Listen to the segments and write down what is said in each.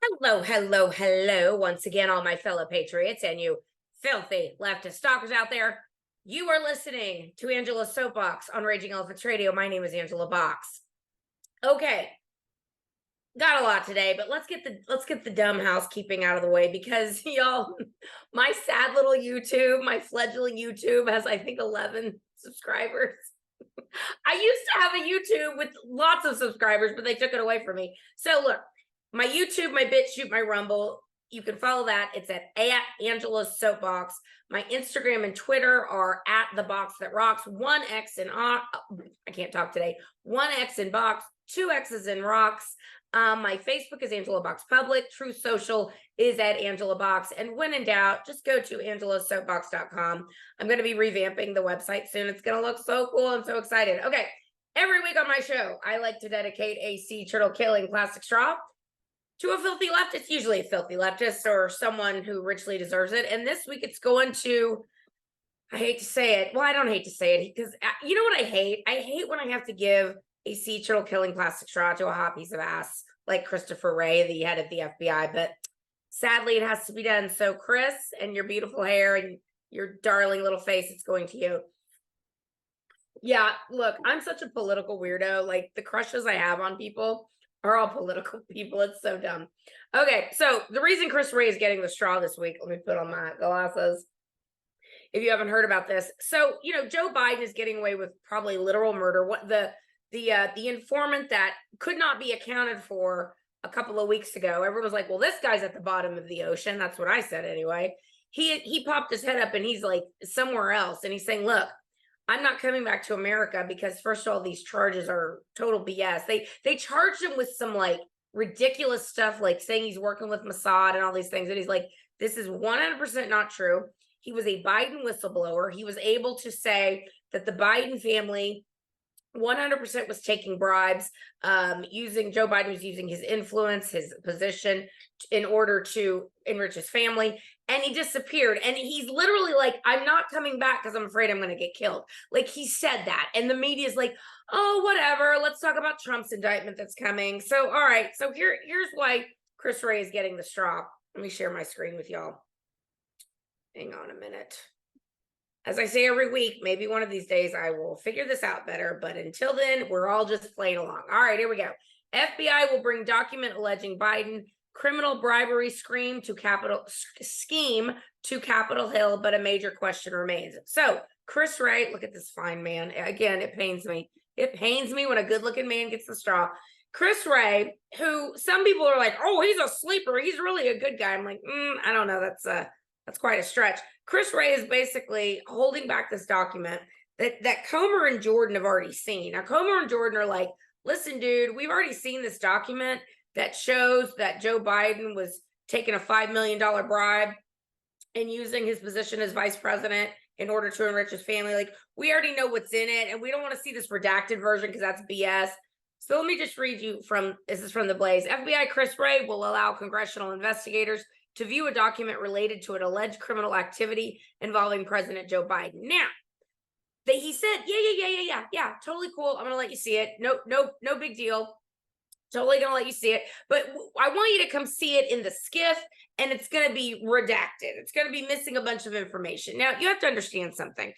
Hello, hello, hello, once again, all my fellow patriots and you filthy leftist stalkers out there. You are listening to Angela's Soapbox on Raging Elephants Radio. My name is Angela Box. Okay, got a lot today, but let's get the dumb housekeeping out of the way because y'all, my sad little YouTube, my fledgling YouTube has I think 11 subscribers. I used to have a YouTube with lots of subscribers, but they took it away from me. So look. My YouTube, my BitChute, my Rumble, you can follow that. It's at Angela's Soapbox. My Instagram and Twitter are at The Box That Rocks. 1X in I can't talk today. 1X in Box, 2X's in Rocks. My Facebook is Angela Box Public. True Social is at Angela Box. And when in doubt, just go to angelasoapbox.com. I'm going to be revamping the website soon. It's going to look so cool. I'm so excited. Okay. Every week on my show, I like to dedicate a sea turtle killing plastic straw to a filthy leftist, usually a filthy leftist or someone who richly deserves it. And this week it's going to, I hate to say it. Well, I don't hate to say it because you know what I hate? I hate when I have to give a sea turtle killing plastic straw to a hot piece of ass like Christopher Wray, the head of the FBI. But sadly, it has to be done. So Chris and your beautiful hair and your darling little face, it's going to you. Yeah, look, I'm such a political weirdo. Like the crushes I have on people are all political people. It's so dumb. Okay, so the reason Chris Wray is getting the straw this week, let me put on my glasses, if you haven't heard about this. So, you know, Joe Biden is getting away with probably literal murder. What the informant that could not be accounted for a couple of weeks ago, everyone was like, well, this guy's at the bottom of the ocean. That's what I said anyway. He popped his head up and he's like somewhere else. And he's saying, look, I'm not coming back to America because first of all, these charges are total BS. They charged him with some like ridiculous stuff, like saying he's working with Mossad and all these things. And he's like, this is 100% not true. He was a Biden whistleblower. He was able to say that the Biden family 100% was taking bribes, Joe Biden was using his influence, his position in order to enrich his family. And he disappeared. And he's literally like, I'm not coming back because I'm afraid I'm going to get killed. Like he said that. And the media is like, oh, whatever. Let's talk about Trump's indictment that's coming. So, all right. So here's why Chris Wray is getting the straw. Let me share my screen with y'all. Hang on a minute. As I say every week, maybe one of these days I will figure this out better. But until then, we're all just playing along. All right, here we go. FBI will bring document alleging Biden criminal bribery scheme to Capitol Hill, but a major question remains. So Chris Wray, look at this fine man. Again, it pains me. It pains me when a good-looking man gets the straw. Chris Wray, who some people are like, oh, he's a sleeper. He's really a good guy. I'm like, I don't know. That's quite a stretch. Chris Wray is basically holding back this document that Comer and Jordan have already seen. Now, Comer and Jordan are like, listen, dude, we've already seen this document that shows that Joe Biden was taking a $5 million bribe and using his position as vice president in order to enrich his family. Like, we already know what's in it, and we don't want to see this redacted version because that's BS. So let me just read you this is from the Blaze. FBI Chris Wray will allow congressional investigators to view a document related to an alleged criminal activity involving President Joe Biden. Now, he said, yeah, totally cool. I'm going to let you see it. No big deal. Totally going to let you see it. But I want you to come see it in the skiff, and it's going to be redacted. It's going to be missing a bunch of information. Now, you have to understand something.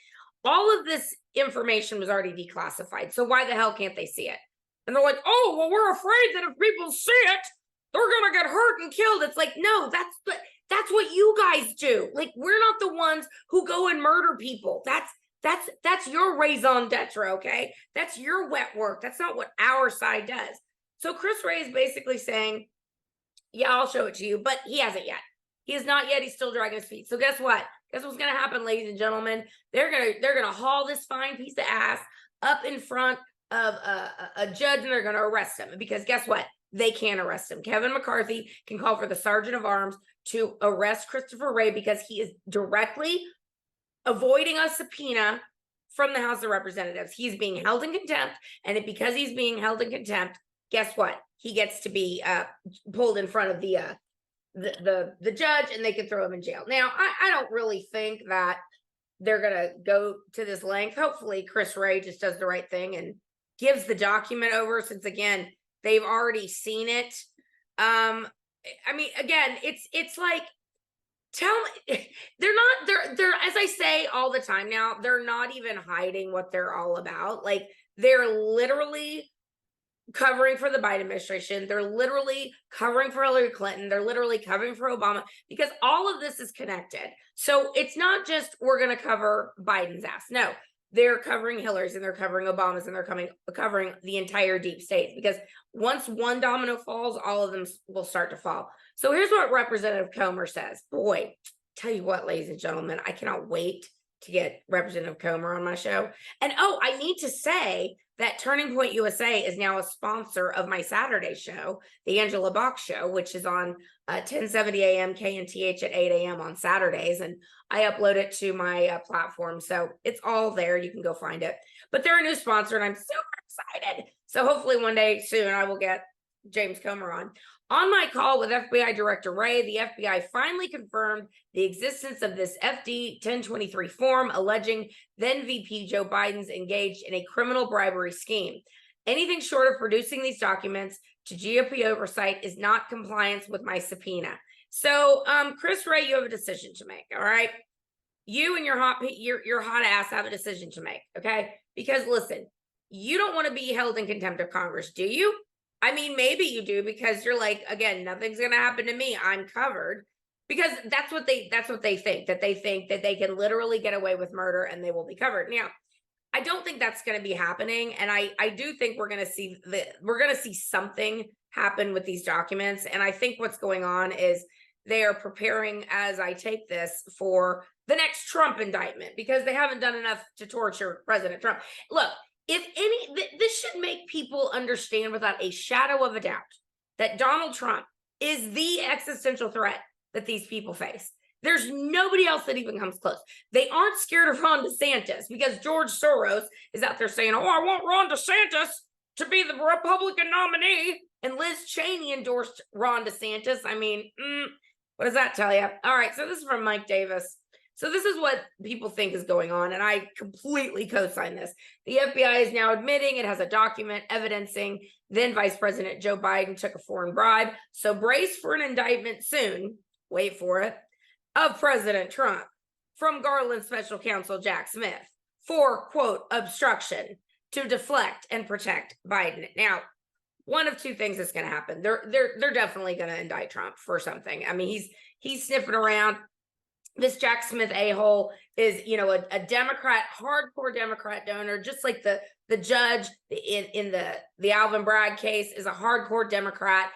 All of this information was already declassified. So why the hell can't they see it? And they're like, oh, well, we're afraid that if people see it, they're gonna get hurt and killed. It's like, no, that's what you guys do. Like, we're not the ones who go and murder people. That's your raison d'etre, okay? That's your wet work. That's not what our side does. So Chris Wray is basically saying, yeah, I'll show it to you, but he hasn't yet. He has not yet. He's still dragging his feet. So guess what? Guess what's gonna happen, ladies and gentlemen? They're gonna haul this fine piece of ass up in front of a judge, and they're gonna arrest him. Because guess what? They can't arrest him. Kevin McCarthy can call for the Sergeant of Arms to arrest Christopher Wray because he is directly avoiding a subpoena from the House of Representatives. He's being held in contempt, and because he's being held in contempt, guess what? He gets to be pulled in front of the judge, and they can throw him in jail. Now, I don't really think that they're gonna go to this length. Hopefully, Chris Wray just does the right thing and gives the document over, since again, they've already seen it. I mean, again, it's like, tell me, they're as I say all the time now, they're not even hiding what they're all about. Like, they're literally covering for the Biden administration. They're literally covering for Hillary Clinton. They're literally covering for Obama, because all of this is connected. So it's not just we're going to cover Biden's ass. No, they're covering Hillary's, and they're covering Obama's, and they're covering the entire deep state, because once one domino falls, all of them will start to fall. So here's what Representative Comer says. Boy, tell you what, ladies and gentlemen, I cannot wait to get Representative Comer on my show. And oh, I need to say that Turning Point USA is now a sponsor of my Saturday show, the Angela Box Show, which is on 1070 a.m. KNTH at 8 a.m. on Saturdays. And I upload it to my platform. So it's all there. You can go find it. But they're a new sponsor, and I'm super excited. So hopefully one day soon I will get James Comer on. On my call with FBI Director Wray, the FBI finally confirmed the existence of this FD 1023 form alleging then VP Joe Biden's engaged in a criminal bribery scheme. Anything short of producing these documents to GOP oversight is not compliance with my subpoena. So, Chris Wray, you have a decision to make, all right? You and your hot ass have a decision to make, okay? Because listen, you don't want to be held in contempt of Congress, do you? I mean, maybe you do, because you're like, again, nothing's going to happen to me. I'm covered. Because that's what they think, that they think that they can literally get away with murder and they will be covered. Now, I don't think that's going to be happening. And I do think we're going to see something happen with these documents. And I think what's going on is they are preparing, as I tape this, for the next Trump indictment, because they haven't done enough to torture President Trump. Look, this should make people understand without a shadow of a doubt that Donald Trump is the existential threat that these people face. There's nobody else that even comes close. They aren't scared of Ron DeSantis, because George Soros is out there saying, oh, I want Ron DeSantis to be the Republican nominee. And Liz Cheney endorsed Ron DeSantis. I mean, what does that tell you? All right, so this is from Mike Davis. So this is what people think is going on, and I completely co-sign this. The FBI is now admitting it has a document evidencing then Vice President Joe Biden took a foreign bribe. So brace for an indictment soon, wait for it, of President Trump from Garland Special Counsel Jack Smith for, quote, obstruction to deflect and protect Biden. Now, one of two things is going to happen. They're definitely going to indict Trump for something. I mean, he's sniffing around. This Jack Smith a-hole is, a Democrat, hardcore Democrat donor, just like the judge in the Alvin Bragg case is a hardcore Democrat.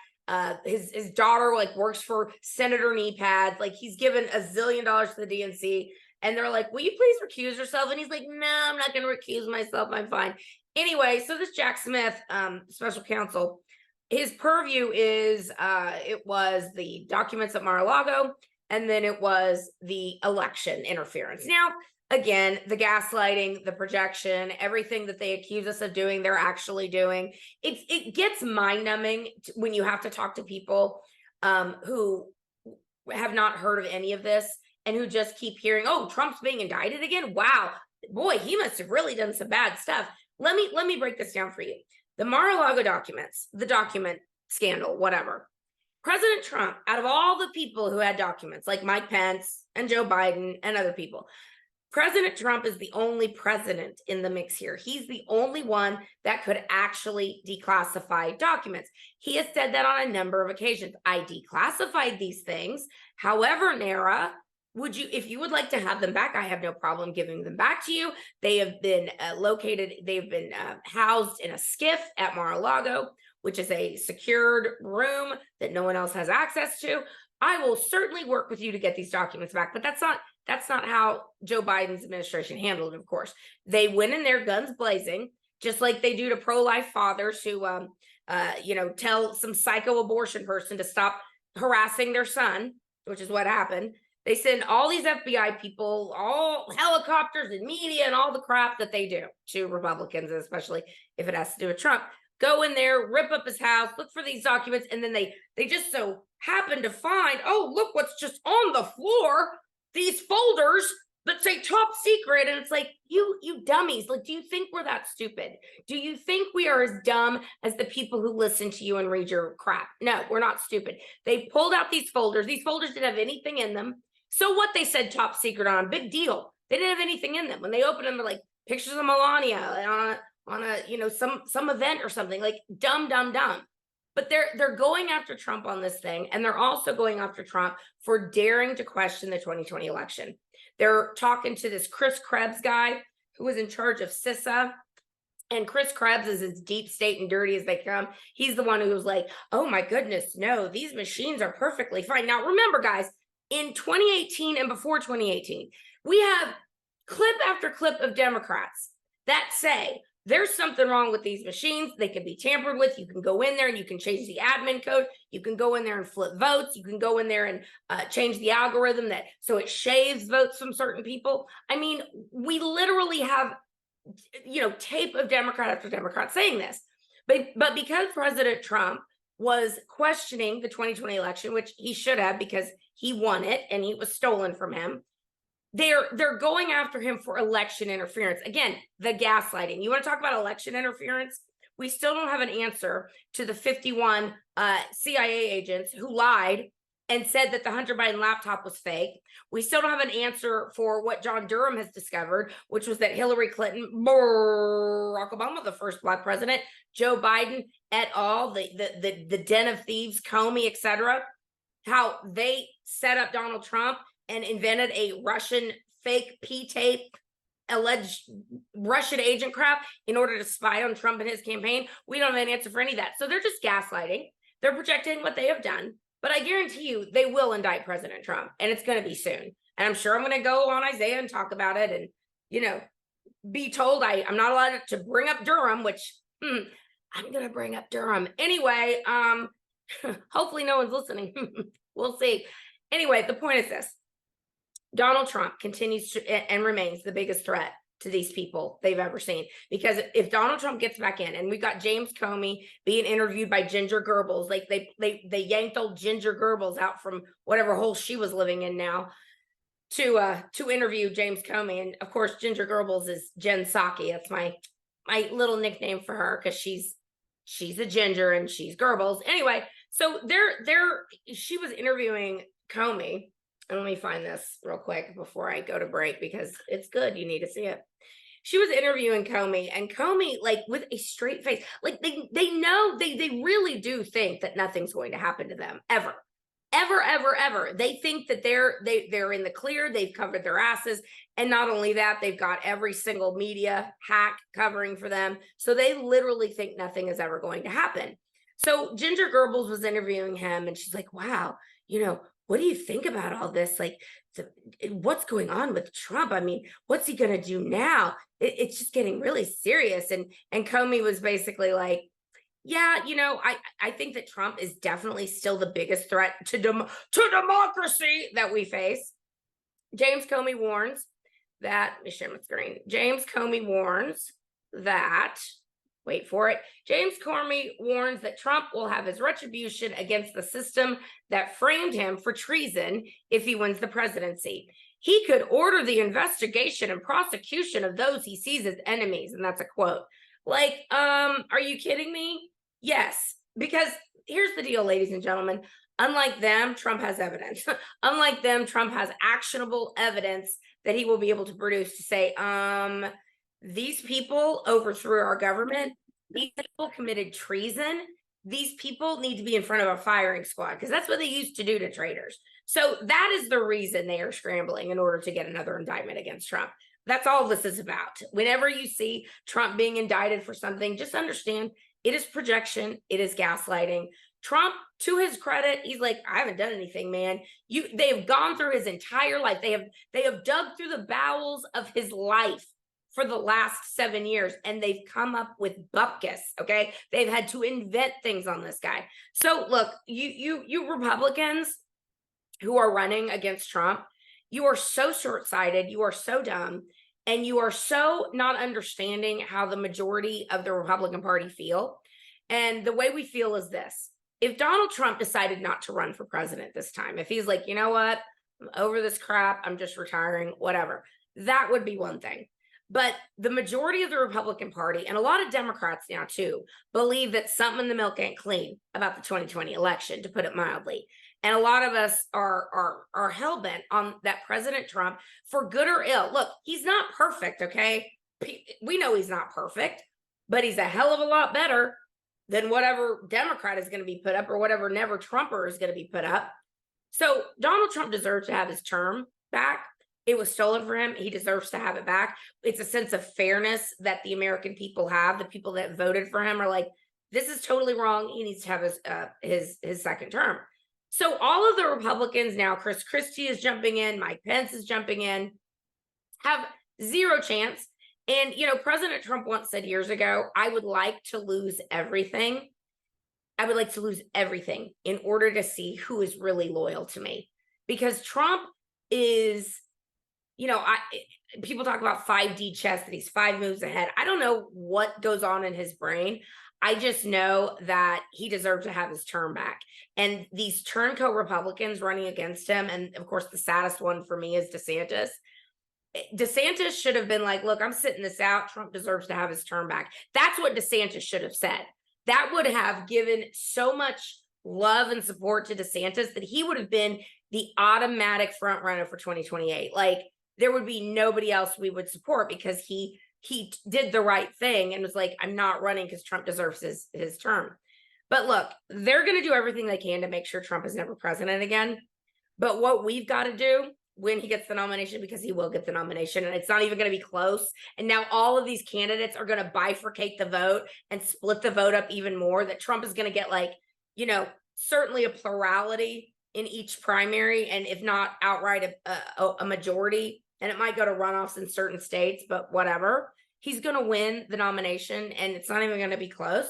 His daughter works for Senator Knee Pads. He's given $1 zillion to the DNC, and they're like, will you please recuse yourself? And he's like, no, I'm not going to recuse myself. I'm fine. Anyway, so this Jack Smith, special counsel, his purview is, it was the documents at Mar-a-Lago, and then it was the election interference. Now, again, the gaslighting, the projection, everything that they accuse us of doing, they're actually doing. It gets mind-numbing when you have to talk to people who have not heard of any of this and who just keep hearing, oh, Trump's being indicted again? Wow, boy, he must have really done some bad stuff. Let me break this down for you. The Mar-a-Lago documents, the document scandal, whatever. President Trump, out of all the people who had documents, like Mike Pence and Joe Biden and other people, President Trump is the only president in the mix here. He's the only one that could actually declassify documents. He has said that on a number of occasions. I declassified these things. However, Nara, if you would like to have them back, I have no problem giving them back to you. They have been housed in a skiff at Mar-a-Lago, which is a secured room that no one else has access to. I will certainly work with you to get these documents back, but that's not how Joe Biden's administration handled it, of course. They went in there guns blazing, just like they do to pro-life fathers who, tell some psycho abortion person to stop harassing their son, which is what happened. They send all these FBI people, all helicopters and media and all the crap that they do to Republicans, especially if it has to do with Trump. Go in there, rip up his house, look for these documents, and then they just so happen to find, oh, look what's just on the floor, these folders that say top secret. And it's like, you you dummies? Like, do you think we're that stupid? Do you think we are as dumb as the people who listen to you and read your crap? No, we're not stupid. They pulled out these folders. These folders didn't have anything in them. So what, they said top secret on, big deal. They didn't have anything in them. When they opened them, they're like pictures of Melania on a some event or something, like dumb. But they're going after Trump on this thing, and they're also going after Trump for daring to question the 2020 election. They're talking to this Chris Krebs guy who was in charge of CISA. And Chris Krebs is as deep state and dirty as they come. He's the one who was like, oh my goodness, no, these machines are perfectly fine. Now, remember, guys, in 2018 and before 2018, we have clip after clip of Democrats that say, there's something wrong with these machines. They can be tampered with. You can go in there and you can change the admin code. You can go in there and flip votes. You can go in there and change the algorithm so it shaves votes from certain people. I mean, we literally have, tape of Democrat after Democrat saying this. But because President Trump was questioning the 2020 election, which he should have because he won it and it was stolen from him, they're going after him for election interference. Again, the gaslighting. You want to talk about election interference? We still don't have an answer to the 51 CIA agents who lied and said that the Hunter Biden laptop was fake. We still don't have an answer for what John Durham has discovered, which was that Hillary Clinton, Barack Obama, the first Black president, Joe Biden et al., the den of thieves, Comey, etc., how they set up Donald Trump and invented a Russian fake P-tape, alleged Russian agent crap in order to spy on Trump and his campaign. We don't have an answer for any of that. So they're just gaslighting. They're projecting what they have done. But I guarantee you they will indict President Trump, and it's going to be soon. And I'm sure I'm going to go on Isaiah and talk about it and, be told I'm not allowed to bring up Durham, which I'm going to bring up Durham. Anyway, hopefully no one's listening. We'll see. Anyway, the point is this. Donald Trump continues to and remains the biggest threat to these people they've ever seen. Because if Donald Trump gets back in, and we've got James Comey being interviewed by Ginger Goebbels, like they yanked old Ginger Goebbels out from whatever hole she was living in now to interview James Comey. And of course, Ginger Goebbels is Jen Psaki. That's my little nickname for her, because she's a ginger and she's Goebbels. Anyway, so she was interviewing Comey. And let me find this real quick before I go to break, because it's good. You need to see it. She was interviewing Comey, and Comey, like, with a straight face, like they know, they really do think that nothing's going to happen to them ever. They think that they're in the clear. They've covered their asses. And not only that, they've got every single media hack covering for them. So they literally think nothing is ever going to happen. So Ginger Goebbels was interviewing him, and she's like, wow, what do you think about all this? Like, what's going on with Trump? I mean, what's he going to do now? It's just getting really serious. And Comey was basically like, yeah, I think that Trump is definitely still the biggest threat to democracy that we face. James Comey warns that, let me share my screen. James Comey warns that, wait for it. James Comey warns that Trump will have his retribution against the system that framed him for treason if he wins the presidency. He could order the investigation and prosecution of those he sees as enemies. And that's a quote. Like, are you kidding me? Yes, because here's the deal, ladies and gentlemen. Unlike them, Trump has evidence. Unlike them, Trump has actionable evidence that he will be able to produce to say, these people overthrew our government. These people committed treason. These people need to be in front of a firing squad, because that's what they used to do to traitors. So that is the reason they are scrambling in order to get another indictment against Trump. That's all this is about. Whenever you see Trump being indicted for something, just understand it is projection. It is gaslighting. Trump, to his credit, he's like, I haven't done anything, man. They have gone through his entire life. They have dug through the bowels of his life for the last 7 years, and they've come up with bupkis, okay? They've had to invent things on this guy. So look, you Republicans who are running against Trump, you are so short-sighted, you are so dumb, and you are so not understanding how the majority of the Republican Party feel. And the way we feel is this. If Donald Trump decided not to run for president this time, if he's like, you know what, I'm over this crap, I'm just retiring, whatever, that would be one thing. But the majority of the Republican Party, and a lot of Democrats now too, believe that something in the milk ain't clean about the 2020 election, to put it mildly. And a lot of us are hell-bent on that President Trump, for good or ill. Look, he's not perfect, okay? We know he's not perfect, but he's a hell of a lot better than whatever Democrat is going to be put up, or whatever never Trumper is going to be put up. So Donald Trump deserves to have his term back. It was stolen from him. He deserves to have it back. It's a sense of fairness that the American people have. The people that voted for him are like, this is totally wrong. He needs to have his second term. So all of the Republicans now, Chris Christie is jumping in, Mike Pence is jumping in, have zero chance. And, President Trump once said years ago, I would like to lose everything. I would like to lose everything in order to see who is really loyal to me. Because Trump is, people talk about 5D chess, that he's 5 moves ahead. I don't know what goes on in his brain. I just know that he deserves to have his term back. And these turncoat Republicans running against him, and of course, the saddest one for me is DeSantis. DeSantis should have been like, look, I'm sitting this out. Trump deserves to have his term back. That's what DeSantis should have said. That would have given so much love and support to DeSantis that he would have been the automatic front runner for 2028. Like, there would be nobody else we would support, because he did the right thing and was like, I'm not running because Trump deserves his term. But look, they're going to do everything they can to make sure Trump is never president again. But what we've got to do when he gets the nomination, because he will get the nomination, and it's not even going to be close. And now all of these candidates are going to bifurcate the vote and split the vote up even more, that Trump is going to get, like, certainly a plurality in each primary, and if not outright a majority. And it might go to runoffs in certain states, but whatever. He's going to win the nomination, and it's not even going to be close.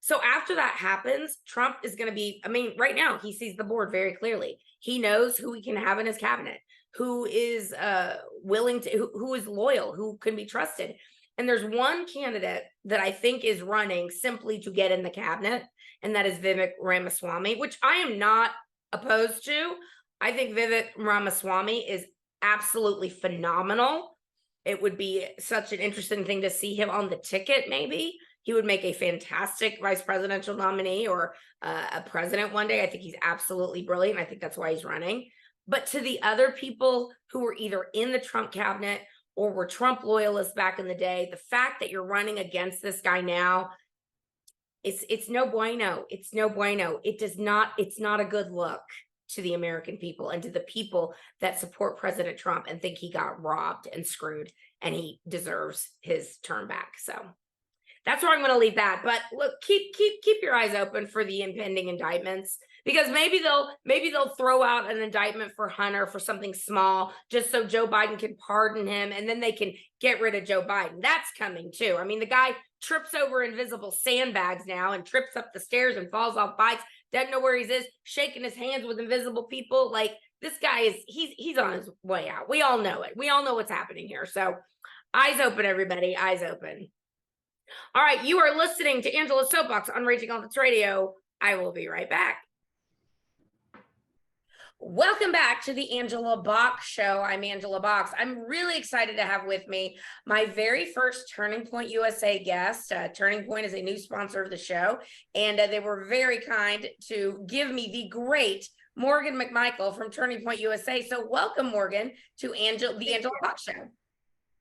So after that happens, Trump is going to be, right now he sees the board very clearly. He knows who he can have in his cabinet, who is willing to, who is loyal, who can be trusted. And there's one candidate that I think is running simply to get in the cabinet, and that is Vivek Ramaswamy, which I am not opposed to. I think Vivek Ramaswamy is absolutely phenomenal. It would be such an interesting thing to see him on the ticket. Maybe he would make a fantastic vice presidential nominee, or a president one day. I think he's absolutely brilliant. I think that's why he's running. But to the other people who were either in the Trump cabinet or were Trump loyalists back in the day, the fact that you're running against this guy now, it's no bueno. It's no bueno. It's not a good look to the American people and to the people that support President Trump and think he got robbed and screwed and he deserves his term back. So that's where I'm going to leave that. But look, keep your eyes open for the impending indictments, because maybe they'll throw out an indictment for Hunter for something small, just so Joe Biden can pardon him, and then they can get rid of Joe Biden. That's coming too. The guy trips over invisible sandbags now and trips up the stairs and falls off bikes, doesn't know where he is, shaking his hands with invisible people. Like, this guy he's on his way out. We all know it. We all know what's happening here. So eyes open, everybody, eyes open. All right, you are listening to Angela's Soapbox on Raging Elephants Radio. I will be right back. Welcome back to the Angela Box Show. I'm Angela Box. I'm really excited to have with me my very first Turning Point USA guest. Turning Point is a new sponsor of the show, and they were very kind to give me the great Morgonn McMichael from Turning Point USA. So welcome, Morgonn, to the Angela Box Show.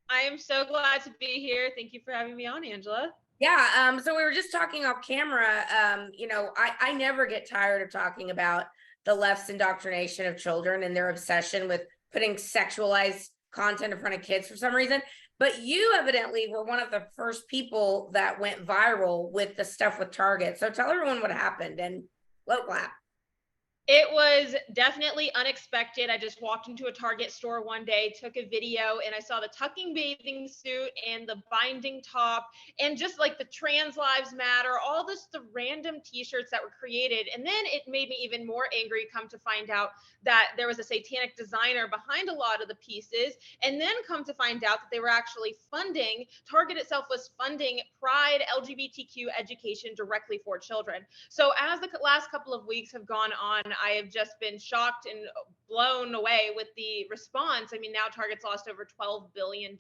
I am so glad to be here. Thank you for having me on, Angela. Yeah, so we were just talking off camera. I never get tired of talking about the left's indoctrination of children and their obsession with putting sexualized content in front of kids for some reason. But you evidently were one of the first people that went viral with the stuff with Target. So tell everyone what happened, and low clap. It was definitely unexpected. I just walked into a Target store one day, took a video, and I saw the tucking bathing suit and the binding top and just like the trans lives matter, all the random t-shirts that were created. And then it made me even more angry come to find out that there was a satanic designer behind a lot of the pieces. And then come to find out that they were actually Target itself was funding Pride LGBTQ education directly for children. So as the last couple of weeks have gone on, I have just been shocked and blown away with the response. I mean, now Target's lost over $12 billion,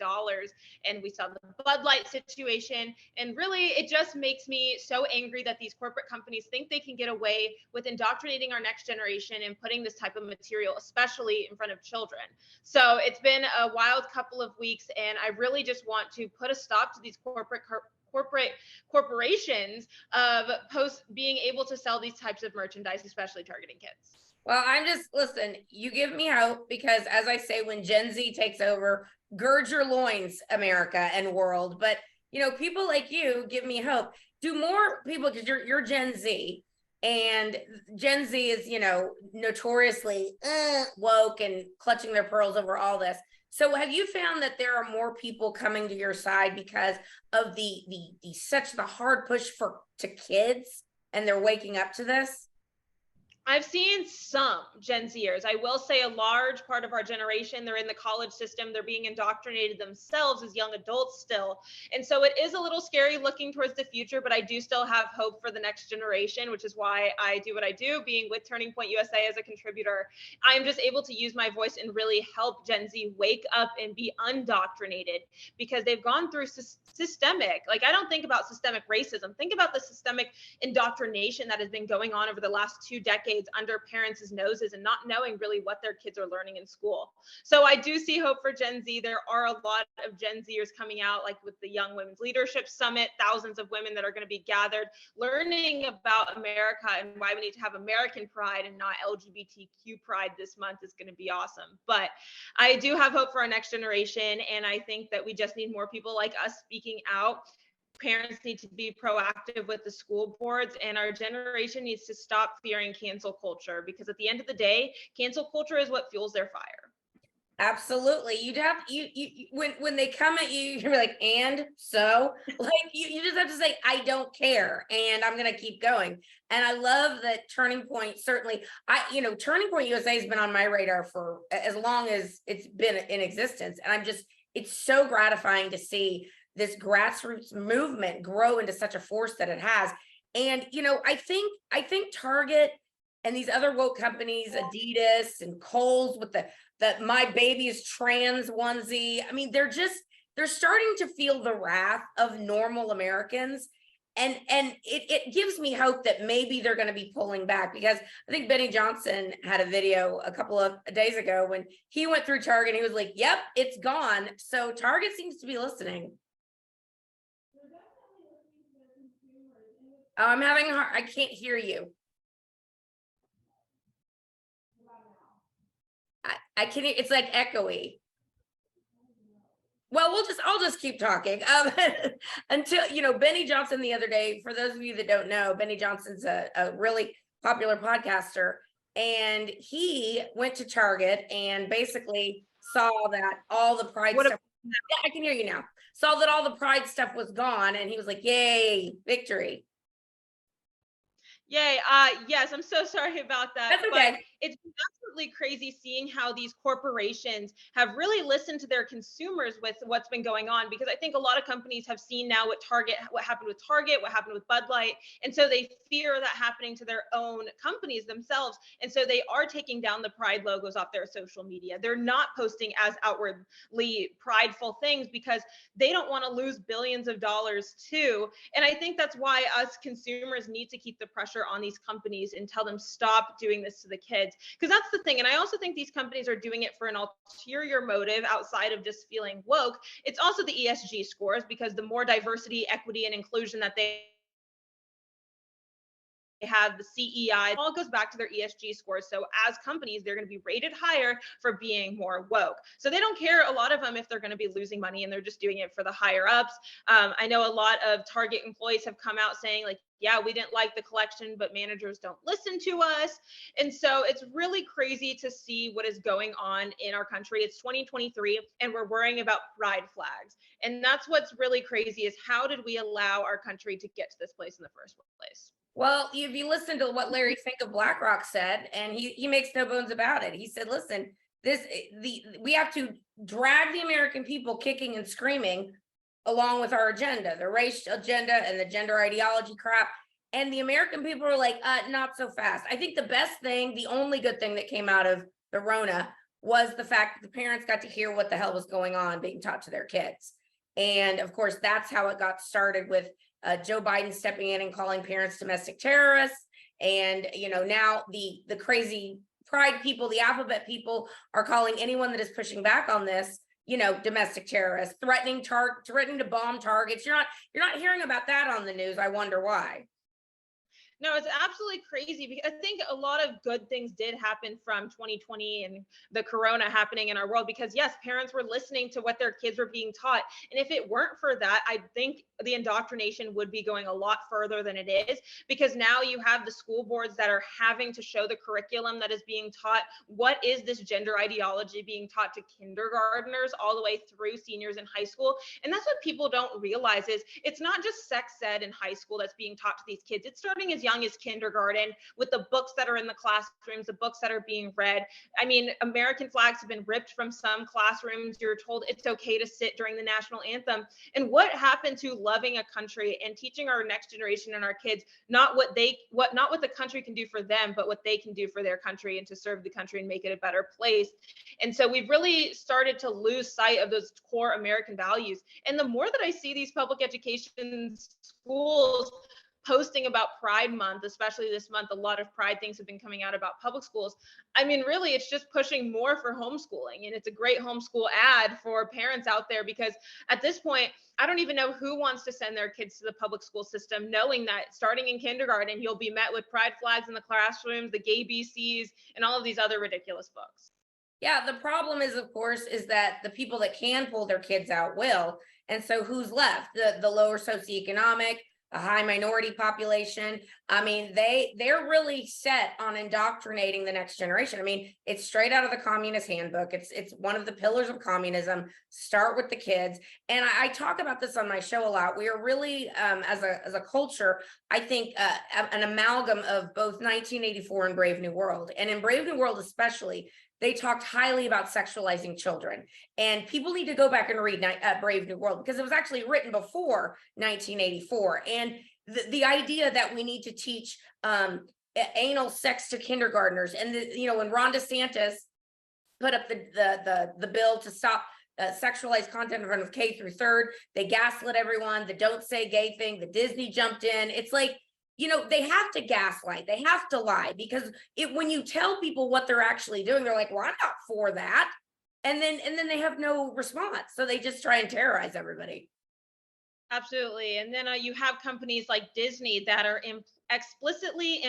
and we saw the Bud Light situation. And really, it just makes me so angry that these corporate companies think they can get away with indoctrinating our next generation and putting this type of material, especially in front of children. So it's been a wild couple of weeks, and I really just want to put a stop to these corporations of being able to sell these types of merchandise, especially targeting kids. Well, listen, you give me hope because, as I say, when Gen Z takes over, gird your loins, America and world. But, people like you give me hope. Do more people, because you're Gen Z, and Gen Z is, notoriously woke and clutching their pearls over all this. So have you found that there are more people coming to your side because of the hard push to kids, and they're waking up to this? I've seen some Gen Zers. I will say a large part of our generation, they're in the college system. They're being indoctrinated themselves as young adults still. And so it is a little scary looking towards the future, but I do still have hope for the next generation, which is why I do what I do, being with Turning Point USA as a contributor. I'm just able to use my voice and really help Gen Z wake up and be undoctrinated, because they've gone through systemic, I don't think about systemic racism. Think about the systemic indoctrination that has been going on over the last 2 decades under parents' noses and not knowing really what their kids are learning in school. So I do see hope for Gen Z. There are a lot of Gen Zers coming out, like with the Young Women's Leadership Summit, thousands of women that are going to be gathered learning about America and why we need to have American pride and not LGBTQ pride this month is going to be awesome. But I do have hope for our next generation, and I think that we just need more people like us speaking out. Parents need to be proactive with the school boards, and our generation needs to stop fearing cancel culture, because at the end of the day, cancel culture is what fuels their fire. Absolutely. You'd have when they come at you, you're like, and so you just have to say, I don't care, and I'm gonna keep going. And I love that Turning Point, certainly Turning Point USA has been on my radar for as long as it's been in existence. And it's so gratifying to see this grassroots movement grow into such a force that it has. And I think Target and these other woke companies, Adidas and Kohl's with the my baby is trans onesie. I mean, they're starting to feel the wrath of normal Americans. And it gives me hope that maybe they're going to be pulling back, because I think Benny Johnson had a video a couple of days ago when he went through Target and he was like, yep, it's gone. So Target seems to be listening. Oh, I'm having a hard, I can't hear you. I can, it's like echoey. Well, I'll just keep talking until, Benny Johnson the other day, for those of you that don't know, Benny Johnson's a really popular podcaster, and he went to Target and basically saw that all the pride stuff, yeah, I can hear you now, saw that all the pride stuff was gone, and he was like, yay, victory. Yay. Yes, I'm so sorry about that. That's okay. But it's absolutely crazy seeing how these corporations have really listened to their consumers with what's been going on, because I think a lot of companies have seen now what happened with Target, what happened with Bud Light. And so they fear that happening to their own companies themselves. And so they are taking down the pride logos off their social media. They're not posting as outwardly prideful things because they don't want to lose billions of dollars too. And I think that's why us consumers need to keep the pressure on these companies and tell them stop doing this to the kids, because that's the thing. And I also think these companies are doing it for an ulterior motive outside of just feeling woke. It's also the ESG scores, because the more diversity, equity, and inclusion that they have, the CEI, it all goes back to their ESG scores. So as companies, they're going to be rated higher for being more woke. So they don't care, a lot of them, if they're going to be losing money, and they're just doing it for the higher ups. I know a lot of Target employees have come out saying, like, yeah, we didn't like the collection, but managers don't listen to us. And so it's really crazy to see what is going on in our country. It's 2023, and we're worrying about pride flags. And that's what's really crazy, is how did we allow our country to get to this place in the first place? Well, if you listen to what Larry Fink of BlackRock said, and he makes no bones about it. He said, listen, we have to drag the American people kicking and screaming along with our agenda, the race agenda and the gender ideology crap. And the American people are like, not so fast. I think the best thing, the only good thing that came out of the Rona was the fact that the parents got to hear what the hell was going on being taught to their kids. And of course, that's how it got started with Joe Biden stepping in and calling parents domestic terrorists. And, you know, now the crazy pride people, the alphabet people are calling anyone that is pushing back on this, you know, domestic terrorists, threatening to bomb targets. You're not hearing about that on the news. I wonder why. No, it's absolutely crazy because I think a lot of good things did happen from 2020 and the corona happening in our world because yes, parents were listening to what their kids were being taught. And if it weren't for that, I think the indoctrination would be going a lot further than it is because now you have the school boards that are having to show the curriculum that is being taught. What is this gender ideology being taught to kindergartners all the way through seniors in high school? And that's what people don't realize is it's not just sex ed in high school that's being taught to these kids. It's starting as young as kindergarten with the books that are in the classrooms, the books that are being read. I mean, American flags have been ripped from some classrooms. You're told it's okay to sit during the national anthem. And what happened to loving a country and teaching our next generation and our kids not what the country can do for them, but what they can do for their country and to serve the country and make it a better place. And so we've really started to lose sight of those core American values. And the more that I see these public education schools posting about Pride Month, especially this month, a lot of Pride things have been coming out about public schools. I mean, really, it's just pushing more for homeschooling. And it's a great homeschool ad for parents out there because at this point, I don't even know who wants to send their kids to the public school system, knowing that starting in kindergarten, you'll be met with pride flags in the classrooms, the gay BCs, and all of these other ridiculous books. Yeah, the problem is, of course, is that the people that can pull their kids out will. And so who's left? The lower socioeconomic, a high minority population. I mean, they're really set on indoctrinating the next generation. I mean, it's straight out of the Communist Handbook. It's one of the pillars of communism. Start with the kids. And I talk about this on my show a lot. We are really, as a culture, I think an amalgam of both 1984 and Brave New World. And in Brave New World especially, they talked highly about sexualizing children. And people need to go back and read Brave New World because it was actually written before 1984. And the idea that we need to teach anal sex to kindergartners, and when Ron DeSantis put up the bill to stop sexualized content in front of K through third, they gaslit everyone. The don't say gay thing, the Disney jumped in. It's like, they have to gaslight, they have to lie, because when you tell people what they're actually doing, they're like, well, I'm not for that. And then they have no response. So they just try and terrorize everybody. Absolutely. And then you have companies like Disney that are implicitly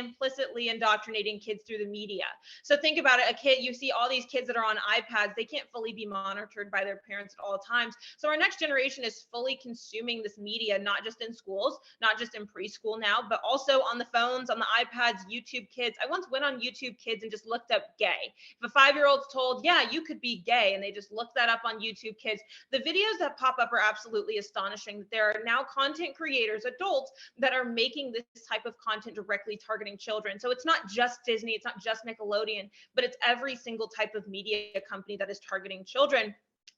indoctrinating kids through the media. So think about it, a kid, you see all these kids that are on iPads, they can't fully be monitored by their parents at all times. So our next generation is fully consuming this media, not just in schools, not just in preschool now, but also on the phones, on the iPads, YouTube Kids. I once went on YouTube Kids and just looked up gay. If a 5-year-old's told, yeah, you could be gay, and they just look that up on YouTube Kids, the videos that pop up are absolutely astonishing. There are now content creators, adults, that are making this type of content directly targeting children. So it's not just Disney, it's not just Nickelodeon, but it's every single type of media company that is targeting children.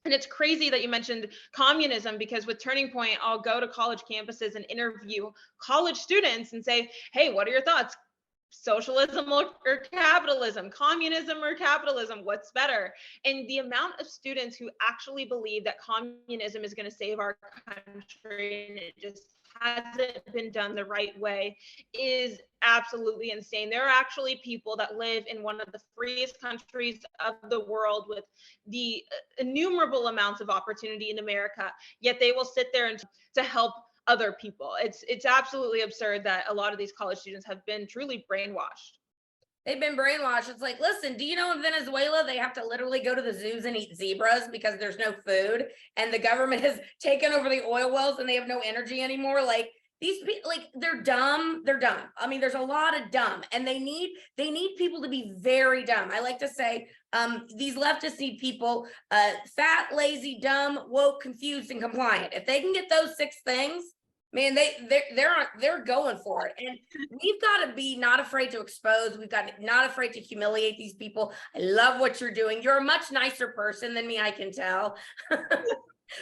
And it's crazy that you mentioned communism, because with Turning Point, I'll go to college campuses and interview college students and say, hey, what are your thoughts? Socialism or capitalism, communism or capitalism, what's better? And the amount of students who actually believe that communism is going to save our country and it just hasn't been done the right way is absolutely insane. There are actually people that live in one of the freest countries of the world with the innumerable amounts of opportunity in America, yet they will sit there and to help other people. It's absolutely absurd that a lot of these college students have been truly brainwashed. They've been brainwashed. It's like, listen, do you know in Venezuela, they have to literally go to the zoos and eat zebras because there's no food, and the government has taken over the oil wells and they have no energy anymore. Like, these people, like, they're dumb. They're dumb. I mean, there's a lot of dumb, and they need people to be very dumb. I like to say, these leftists need people, fat, lazy, dumb, woke, confused, and compliant. If they can get those 6 things, man, they're going for it. And we've got to be not afraid to expose. We've got not afraid to humiliate these people. I love what you're doing. You're a much nicer person than me, I can tell.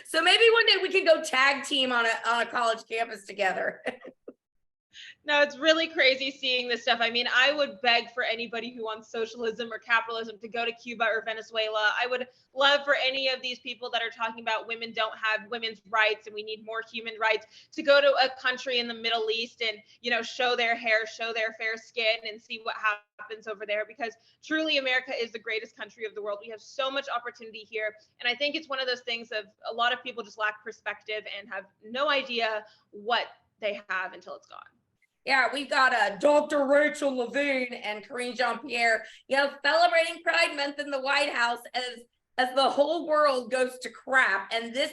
So maybe one day we can go tag team on a college campus together. No, it's really crazy seeing this stuff. I mean, I would beg for anybody who wants socialism or capitalism to go to Cuba or Venezuela. I would love for any of these people that are talking about women don't have women's rights and we need more human rights to go to a country in the Middle East and, show their hair, show their fair skin and see what happens over there, because truly America is the greatest country of the world. We have so much opportunity here. And I think it's one of those things of a lot of people just lack perspective and have no idea what they have until it's gone. Yeah, we've got Dr. Rachel Levine and Karine Jean-Pierre, celebrating Pride Month in the White House as the whole world goes to crap. And this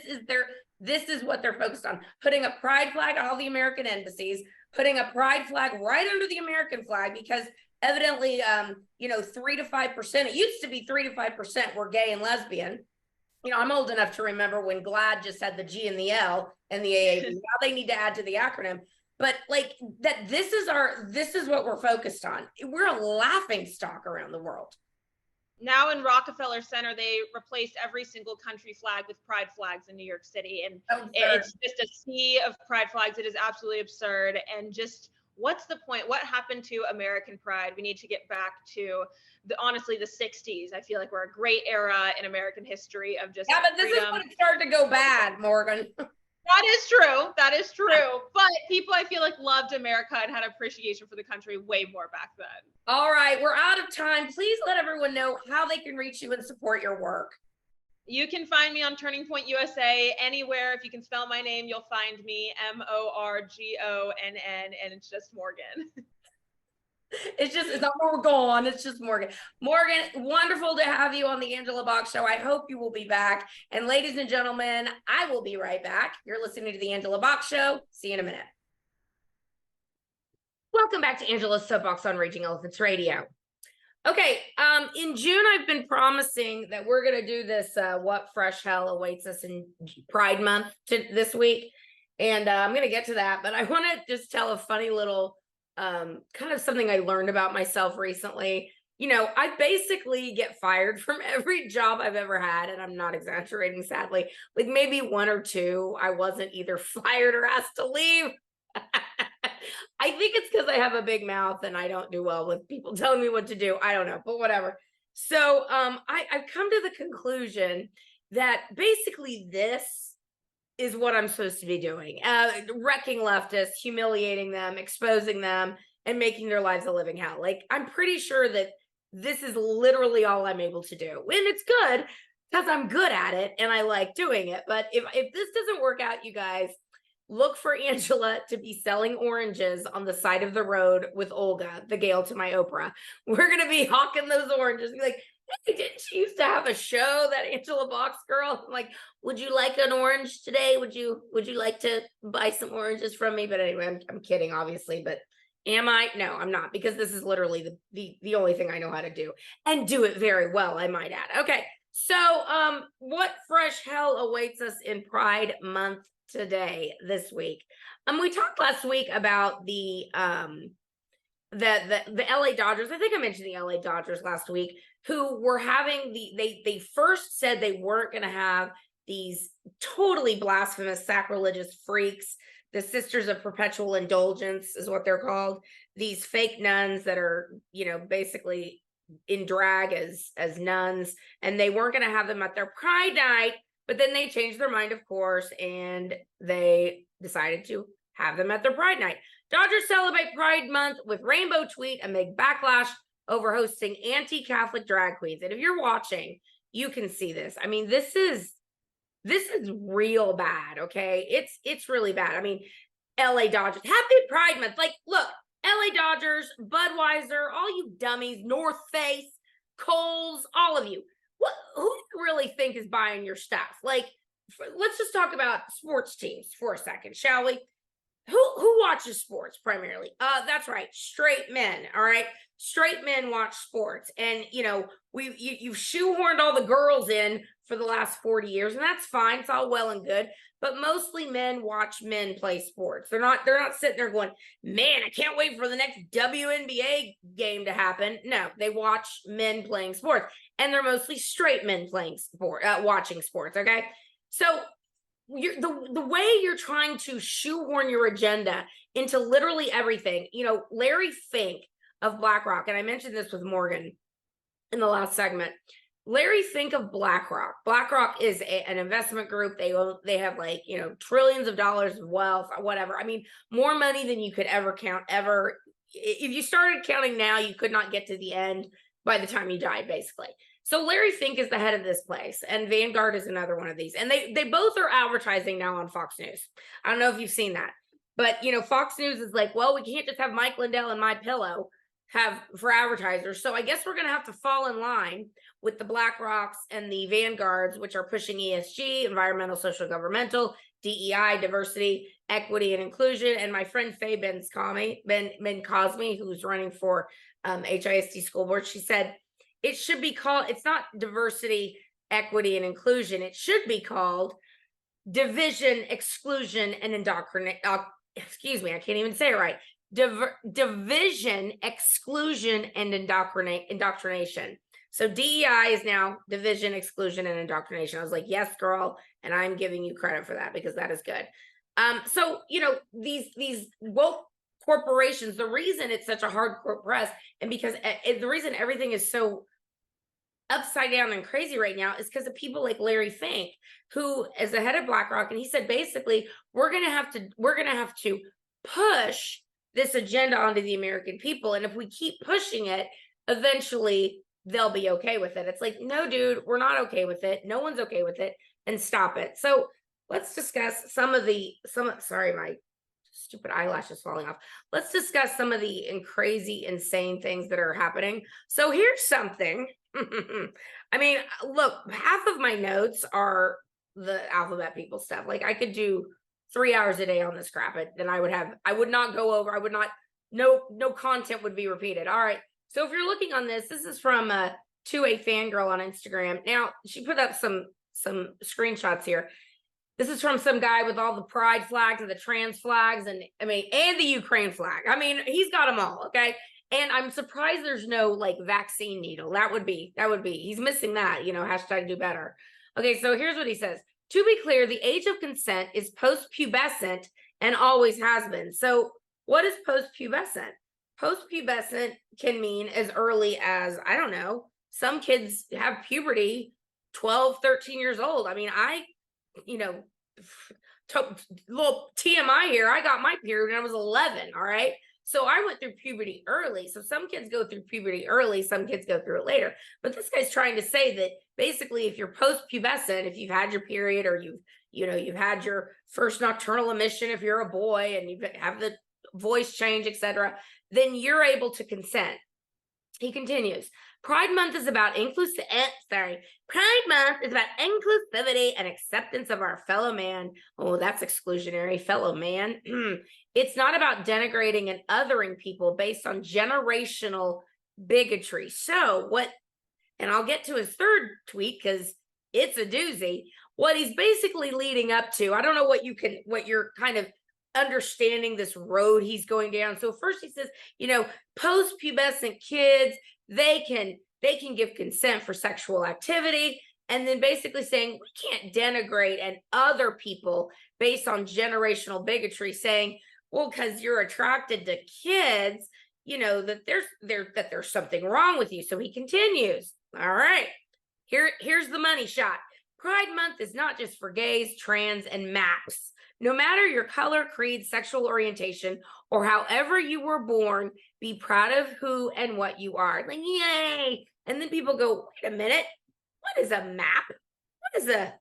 is what they're focused on: putting a pride flag on all the American embassies, putting a pride flag right under the American flag, because evidently, 3 to 5%, it used to be 3 to 5% were gay and lesbian. I'm old enough to remember when GLAAD just had the G and the L and the AAB. Now they need to add to the acronym. But like that, this is what we're focused on. We're a laughing stock around the world. Now in Rockefeller Center, they replaced every single country flag with pride flags in New York City. And it's just a sea of pride flags. It is absolutely absurd. And just, what's the point? What happened to American pride? We need to get back to honestly the 60s. I feel like we're a great era in American history of just but this freedom. is when it started to go bad, Morgan. That is true. That is true. But people, I feel like, loved America and had appreciation for the country way more back then. All right, we're out of time. Please let everyone know how they can reach you and support your work. You can find me on Turning Point USA anywhere. If you can spell my name, you'll find me, Morgonn, and it's just Morgan. It's not Morgonn, it's just Morgan. Morgan, wonderful to have you on the Angela Box Show. I hope you will be back. And ladies and gentlemen, I will be right back. You're listening to the Angela Box Show. See you in a minute. Welcome back to Angela's Soapbox on Raging Elephants Radio. Okay, in June, I've been promising that we're going to do this What Fresh Hell Awaits Us in Pride Month this week. And I'm going to get to that. But I want to just tell a funny little kind of something I learned about myself recently. I basically get fired from every job I've ever had, and I'm not exaggerating, sadly. Like maybe one or two, I wasn't either fired or asked to leave. I think it's because I have a big mouth and I don't do well with people telling me what to do. I don't know, but whatever. So I've come to the conclusion that basically this is what I'm supposed to be doing. Wrecking leftists, humiliating them, exposing them, and making their lives a living hell. Like, I'm pretty sure that this is literally all I'm able to do. And it's good because I'm good at it and I like doing it. But if this doesn't work out, you guys, look for Angela to be selling oranges on the side of the road with Olga, the Gail to my Oprah. We're going to be hawking those oranges. Be like, hey, didn't she used to have a show, that Angela Box girl? I'm like, would you like an orange today? Would you like to buy some oranges from me? But anyway, I'm kidding, obviously. But am I? No, I'm not, because this is literally the only thing I know how to do, and do it very well, I might add. Okay, so what fresh hell awaits us in Pride Month today, this week? We talked last week about the LA Dodgers. I think I mentioned the LA Dodgers last week, who were having they first said they weren't going to have these totally blasphemous, sacrilegious freaks. The Sisters of Perpetual Indulgence is what they're called. These fake nuns that are, basically in drag as nuns, and they weren't going to have them at their Pride night. But then they changed their mind, of course, and they decided to have them at their Pride night. Dodgers celebrate Pride Month with rainbow tweet amid backlash over hosting anti-Catholic drag queens. And if you're watching, you can see this. I mean, this is real bad, okay? It's really bad. I mean, LA Dodgers, happy Pride Month. Like, look, LA Dodgers, Budweiser, all you dummies, North Face, Kohl's, all of you. Who do you really think is buying your stuff? Like, let's just talk about sports teams for a second, shall we? Who watches sports primarily? That's right, straight men. All right, straight men watch sports, and you've shoehorned all the girls in for the last 40 years, and that's fine. It's all well and good, but mostly men watch men play sports. They're not sitting there going, man, I can't wait for the next WNBA game to happen. No, they watch men playing sports, and they're mostly straight men playing sport, watching sports. Okay, so the way you're trying to shoehorn your agenda into literally everything. Larry Fink of BlackRock, and I mentioned this with Morgan in the last segment. Larry Fink of BlackRock. BlackRock is an investment group. They have like, trillions of dollars of wealth, whatever. I mean, more money than you could ever count ever. If you started counting now, you could not get to the end by the time you died, basically. So Larry Fink is the head of this place, and Vanguard is another one of these. And they both are advertising now on Fox News. I don't know if you've seen that, but Fox News is like, well, we can't just have Mike Lindell and My Pillow have for advertisers. So I guess we're going to have to fall in line with the BlackRocks and the Vanguards, which are pushing ESG, environmental, social, governmental, DEI, diversity, equity, and inclusion. And my friend Faye Ben Cosme, who's running for HISD school board, she said, it should be called, it's not diversity, equity, and inclusion. It should be called division, exclusion, and indoctrination. Excuse me, I can't even say it right. Division, exclusion, and indoctrination. So DEI is now division, exclusion, and indoctrination. I was like, yes, girl. And I'm giving you credit for that because that is good. So, these woke corporations, the reason it's such a hardcore press, and because the reason everything is so upside down and crazy right now is because of people like Larry Fink, who is the head of BlackRock, and he said basically we're gonna have to push this agenda onto the American people, and if we keep pushing it, eventually they'll be okay with it. It's like, no, dude, we're not okay with it. No one's okay with it, and stop it. So let's discuss sorry, my stupid eyelash is falling off. Let's discuss some of the crazy, insane things that are happening. So here's something. I mean, look, half of my notes are the alphabet people stuff. Like I could do 3 hours a day on this crap. Then I would not go over. No content would be repeated. All right. So if you're looking on this is from to a fangirl on Instagram. Now she put up some screenshots here. This is from some guy with all the pride flags and the trans flags and the Ukraine flag. I mean, he's got them all. Okay. And I'm surprised there's no like vaccine needle. That would be, he's missing that, hashtag do better. Okay. So here's what he says. To be clear, the age of consent is post-pubescent and always has been. So what is post-pubescent? Post-pubescent can mean as early as, I don't know, some kids have puberty 12, 13 years old. I mean, little TMI here, I got my period when I was 11, all right? So I went through puberty early. So some kids go through puberty early, some kids go through it later. But this guy's trying to say that basically if you're post-pubescent, if you've had your period or you've had your first nocturnal emission if you're a boy and you have the voice change, etc., then you're able to consent. He continues, Pride Month is about Pride Month is about inclusivity and acceptance of our fellow man. Oh, that's exclusionary, fellow man. It's not about denigrating and othering people based on generational bigotry. So what, and I'll get to his third tweet because it's a doozy. What he's basically leading up to, I don't know what you're kind of understanding this road he's going down. So first he says, post-pubescent kids, they can give consent for sexual activity, and then basically saying we can't denigrate and other people based on generational bigotry, saying, well, because you're attracted to kids, that there's something wrong with you. So he continues. All right, here's the money shot. Pride Month is not just for gays, trans, and MAPS. No matter your color, creed, sexual orientation, or however you were born, be proud of who and what you are. Like, yay. And then people go, wait a minute, what is a MAP? What is an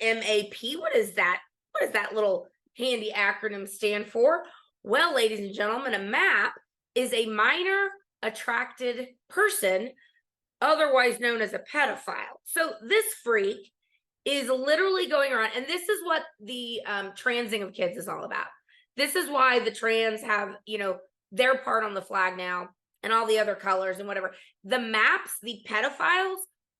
MAP? What is that? What does that little handy acronym stand for? Well, ladies and gentlemen, a MAP is a minor attracted person, otherwise known as a pedophile. So this freak is literally going around, and this is what the transing of kids is all about. This is why the trans have, their part on the flag now, and all the other colors and whatever. The MAPs, the pedophiles,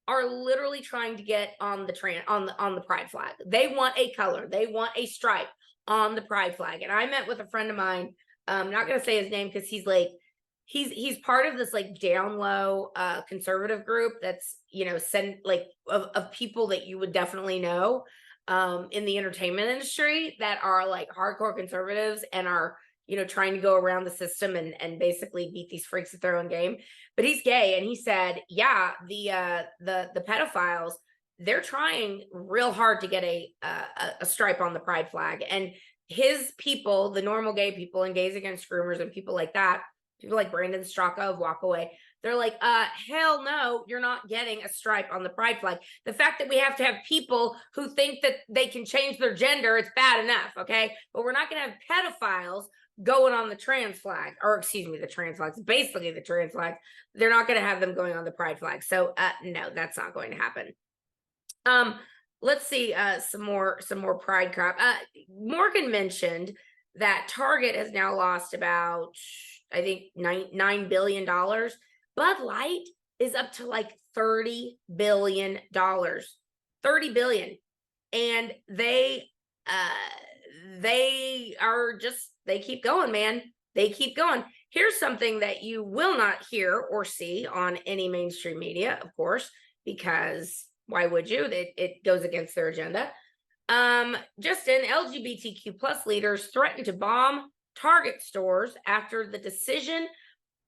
are literally trying to get on the on the pride flag. They want a color, they want a stripe on the pride flag. And I met with a friend of mine. I'm not gonna say his name because he's like, he's part of this like down low conservative group that's of people that you would definitely know. in the entertainment industry that are like hardcore conservatives and are, trying to go around the system and basically beat these freaks at their own game. But he's gay, and he said, yeah, the pedophiles, they're trying real hard to get a stripe on the pride flag. And his people, the normal gay people and Gays Against Groomers and people like that, people like Brandon Straka of Walk Away, they're like, hell no, you're not getting a stripe on the pride flag. The fact that we have to have people who think that they can change their gender, it's bad enough, okay? But we're not going to have pedophiles going on the trans flag, or excuse me, the trans flags, basically the trans flags. They're not going to have them going on the pride flag. So no, that's not going to happen. Let's see, some more pride crap. Morgan mentioned that Target has now lost about, I think, $9 billion. Bud Light is up to like $30 billion. 30 billion. And they are just, they keep going, man. They keep going. Here's something that you will not hear or see on any mainstream media, of course, because why would you? It goes against their agenda. Just in, LGBTQ plus leaders threatened to bomb Target stores after the decision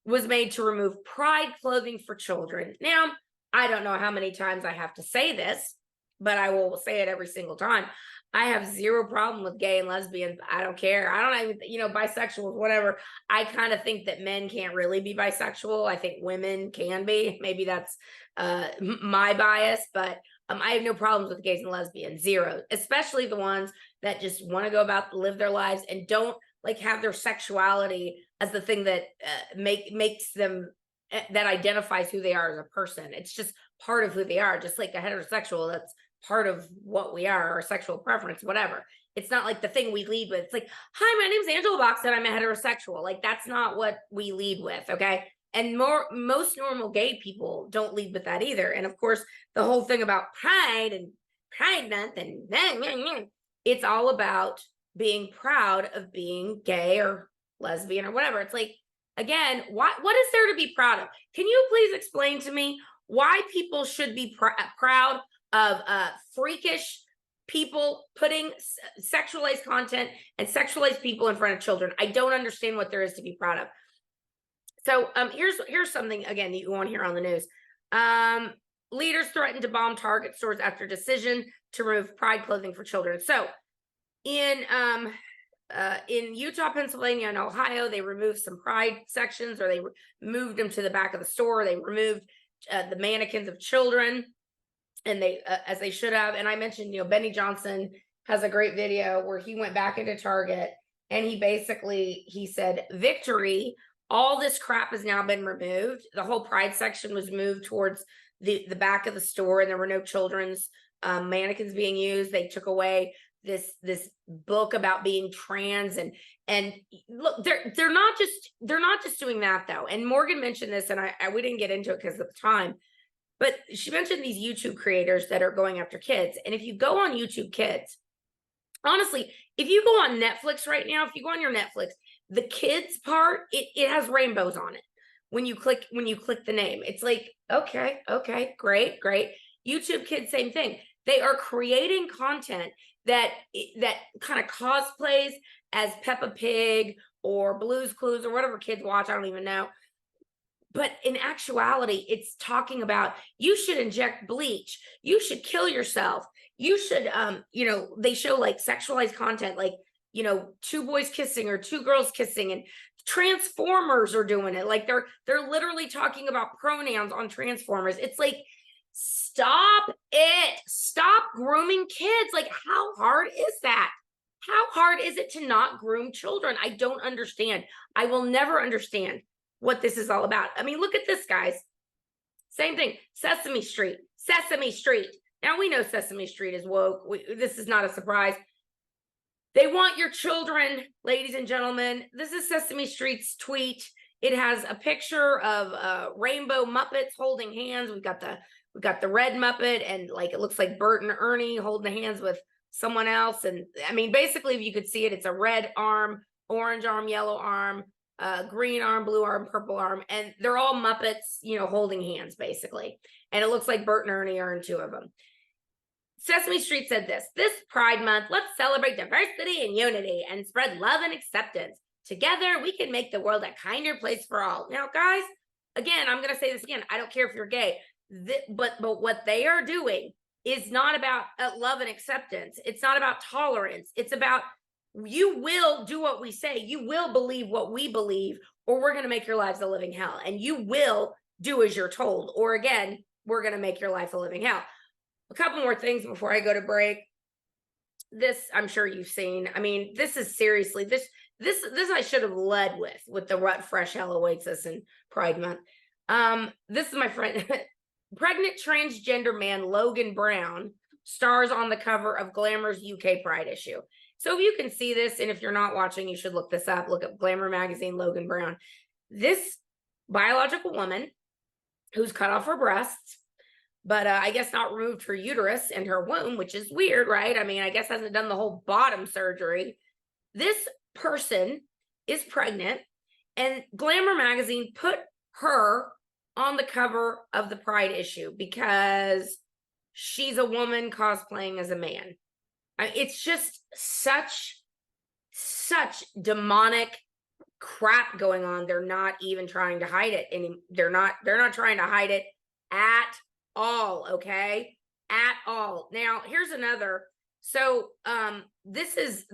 was made to remove pride clothing for children. Now, I don't know how many times I have to say this, but I will say it every single time. I have zero problem with gay and lesbians. I don't care. I don't even, bisexuals, whatever. I kind of think that men can't really be bisexual. I think women can be. Maybe that's my bias, but I have no problems with gays and lesbians. Zero. Especially the ones that just want to go about live their lives and don't like have their sexuality as the thing that makes them, that identifies who they are as a person. It's just part of who they are. Just like a heterosexual, that's part of what we are, our sexual preference, whatever. It's not like the thing we lead with. It's like, hi, my name's Angela Box and I'm a heterosexual. Like, that's not what we lead with, okay? And most normal gay people don't lead with that either. And of course, the whole thing about pride and pride month and it's all about being proud of being gay or lesbian or whatever. It's like, again, what is there to be proud of? Can you please explain to me why people should be proud of freakish people putting sexualized content and sexualized people in front of children? I don't understand what there is to be proud of. So here's something, again, that you won't hear on the news. Leaders threatened to bomb Target stores after decision to remove pride clothing for children. So in Utah, Pennsylvania, and Ohio, they removed some pride sections, or they moved them to the back of the store. They removed the mannequins of children, and they as they should have. And I mentioned, Benny Johnson has a great video where he went back into Target and he said, victory, all this crap has now been removed. The whole pride section was moved towards the back of the store, and there were no children's mannequins being used. They took away this book about being trans, and look, they're not just doing that though. And Morgan mentioned this, and we didn't get into it because of the time, but she mentioned these YouTube creators that are going after kids. And if you go on YouTube Kids, honestly, if you go on Netflix right now, if you go on your Netflix, the kids part, it has rainbows on it. When you click the name, it's like, okay, great. YouTube Kids, same thing. They are creating content that kind of cosplays as Peppa Pig or Blue's Clues or whatever kids watch. I don't even know. But in actuality, it's talking about, you should inject bleach. You should kill yourself. You should, they show like sexualized content, like, two boys kissing or two girls kissing, and Transformers are doing it. Like they're literally talking about pronouns on Transformers. It's like, stop it. Stop grooming kids. Like, how hard is that? How hard is it to not groom children? I don't understand. I will never understand what this is all about. I mean, look at this, guys. Same thing. Sesame Street. Now we know Sesame Street is woke. This is not a surprise. They want your children, ladies and gentlemen. This is Sesame Street's tweet. It has a picture of rainbow Muppets holding hands. We've got the red Muppet, and like it looks like Bert and Ernie holding hands with someone else. And I mean, basically, if you could see it, it's a red arm, orange arm, yellow arm, green arm, blue arm, purple arm, and they're all Muppets, holding hands basically. And it looks like Bert and Ernie are in two of them. Sesame Street said this Pride Month, let's celebrate diversity and unity and spread love and acceptance. Together, we can make the world a kinder place for all. Now, guys, again, I'm going to say this again. I don't care if you're gay, but what they are doing is not about love and acceptance. It's not about tolerance. It's about, you will do what we say. You will believe what we believe, or we're going to make your lives a living hell. And you will do as you're told, or again, we're going to make your life a living hell. A couple more things before I go to break. This, I'm sure you've seen. I mean, this is seriously, this I should have led with the what fresh hell awaits us in Pride Month. This is my friend, pregnant transgender man Logan Brown stars on the cover of Glamour's UK Pride issue. So if you can see this, and if you're not watching, you should look this up. Look up Glamour magazine, Logan Brown. This biological woman who's cut off her breasts, but I guess not removed her uterus and her womb, which is weird, right? I mean, I guess hasn't done the whole bottom surgery. This person is pregnant, and Glamour magazine put her on the cover of the Pride issue because she's a woman cosplaying as a man. It's just such demonic crap going on. They're not even trying to hide it, and they're not trying to hide it at all. Okay, at all. Now here's another. So this is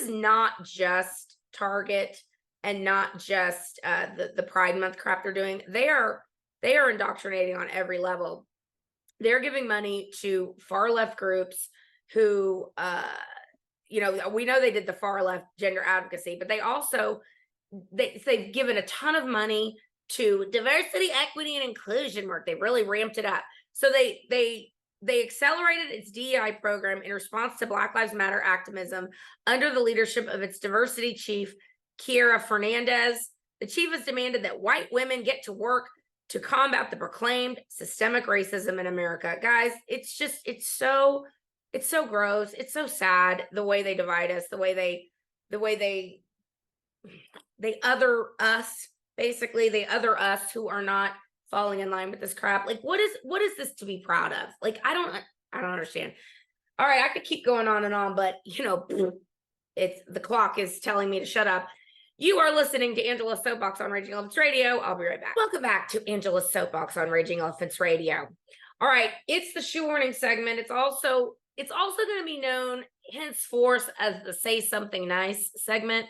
not just Target and not just the Pride Month crap they're doing. They are indoctrinating on every level. They're giving money to far left groups who we know they did the far left gender advocacy, but they also they've given a ton of money to diversity, equity, and inclusion work. They really ramped it up. So they accelerated its DEI program in response to Black Lives Matter activism under the leadership of its diversity chief, Kiera Fernandez. The chief has demanded that white women get to work to combat the proclaimed systemic racism in America. Guys, it's so gross. It's so sad the way they divide us, the way they other us. Basically, they other us who are not falling in line with this crap. Like, what is this to be proud of? Like, I don't understand. All right, I could keep going on and on, but it's the clock is telling me to shut up. You are listening to Angela's Soapbox on Raging Elephants Radio. I'll be right back. Welcome back to Angela's Soapbox on Raging Elephants Radio. All right, it's the shoe warning segment. It's also going to be known henceforth as the Say Something Nice segment,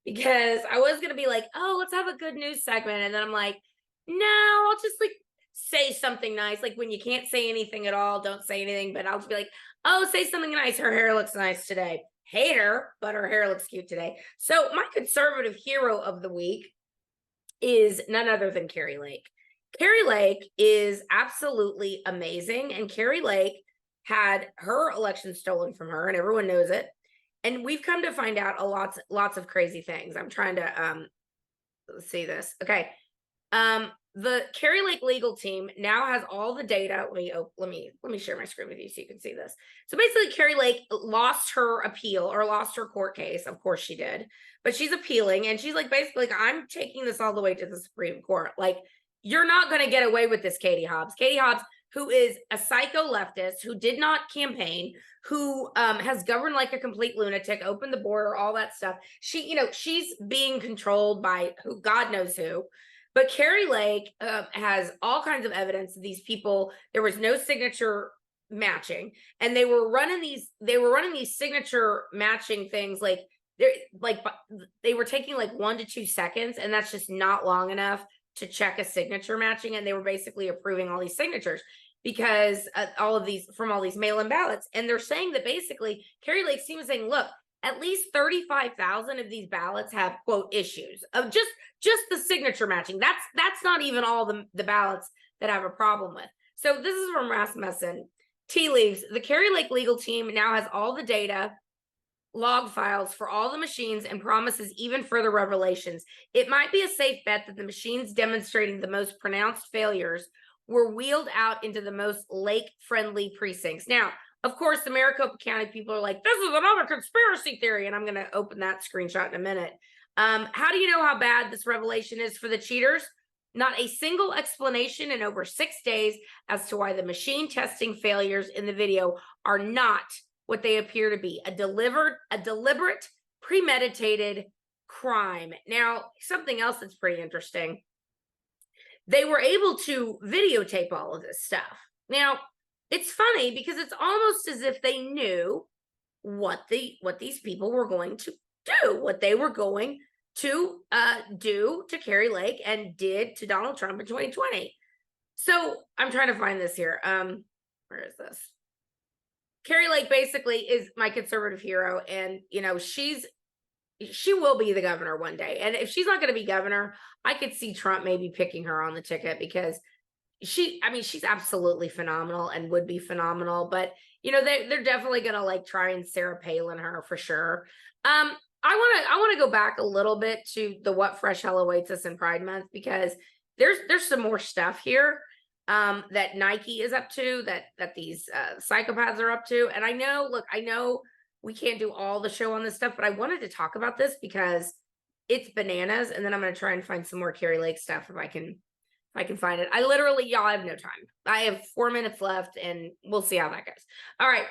because I was going to be like, oh, let's have a good news segment. And then I'm like, no, I'll just like say something nice. Like when you can't say anything at all, don't say anything. But I'll just be like, oh, say something nice. Her hair looks nice today. Hate her, but her hair looks cute today. So my conservative hero of the week is none other than Carrie Lake. Carrie Lake is absolutely amazing. And Carrie Lake had her election stolen from her, and everyone knows it. And we've come to find out lots of crazy things. I'm trying to see this. Okay. The Carrie Lake legal team now has all the data. Let me share my screen with you so you can see this. So basically, Carrie Lake lost her appeal or lost her court case. Of course she did, but she's appealing, and she's like, basically, like, I'm taking this all the way to the Supreme Court. Like, you're not going to get away with this, Katie Hobbs. Katie Hobbs, who is a psycho leftist, who did not campaign, who has governed like a complete lunatic, opened the border, all that stuff. She's being controlled by who, God knows who. But Carrie Lake has all kinds of evidence of these people. There was no signature matching, and they were running these signature matching things like they were taking like 1 to 2 seconds, and that's just not long enough to check a signature matching. And they were basically approving all these signatures because all these mail-in ballots. And they're saying that basically Carrie Lake's team is saying, look, at least 35,000 of these ballots have, quote, issues of just the signature matching. That's not even all the ballots that have a problem with. So this is from Rasmussen. Tea leaves. The Carrie Lake legal team now has all the data, log files for all the machines, and promises even further revelations. It might be a safe bet that the machines demonstrating the most pronounced failures were wheeled out into the most lake-friendly precincts. Now, of course, the Maricopa County people are like, this is another conspiracy theory, and I'm going to open that screenshot in a minute. How do you know how bad this revelation is for the cheaters? Not a single explanation in over 6 days as to why the machine testing failures in the video are not what they appear to be, a deliberate, premeditated crime. Now, something else that's pretty interesting. They were able to videotape all of this stuff. Now, it's funny because it's almost as if they knew what these people were going to do, what they were going to do to Carrie Lake and did to Donald Trump in 2020. So I'm trying to find this here. Where is this? Carrie Lake basically is my conservative hero, and she will be the governor one day. And if she's not going to be governor, I could see Trump maybe picking her on the ticket because she's absolutely phenomenal and would be phenomenal. But they're definitely going to try and Sarah Palin her for sure. I want to go back a little bit to the what fresh hell awaits us in Pride Month, because there's some more stuff here that Nike is up to, that these psychopaths are up to. And I know we can't do all the show on this stuff, but I wanted to talk about this because it's bananas. And then I'm going to try and find some more Carrie Lake stuff if I can find it. Y'all, I have no time. I have 4 minutes left, and we'll see how that goes. All right.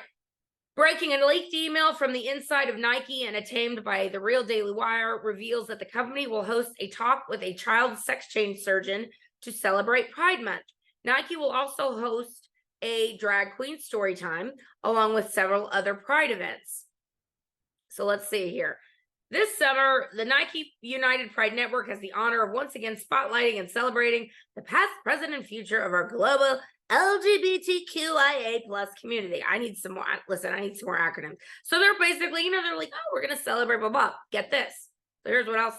Breaking a leaked email from the inside of Nike and attained by the Real Daily Wire reveals that the company will host a talk with a child sex change surgeon to celebrate Pride Month. Nike will also host a drag queen story time along with several other Pride events. So let's see here. This summer, the Nike United Pride Network has the honor of once again spotlighting and celebrating the past, present, and future of our global LGBTQIA+ community. I need some more acronyms. So they're basically, they're like, oh, we're going to celebrate, blah, blah. Get this. So here's what else.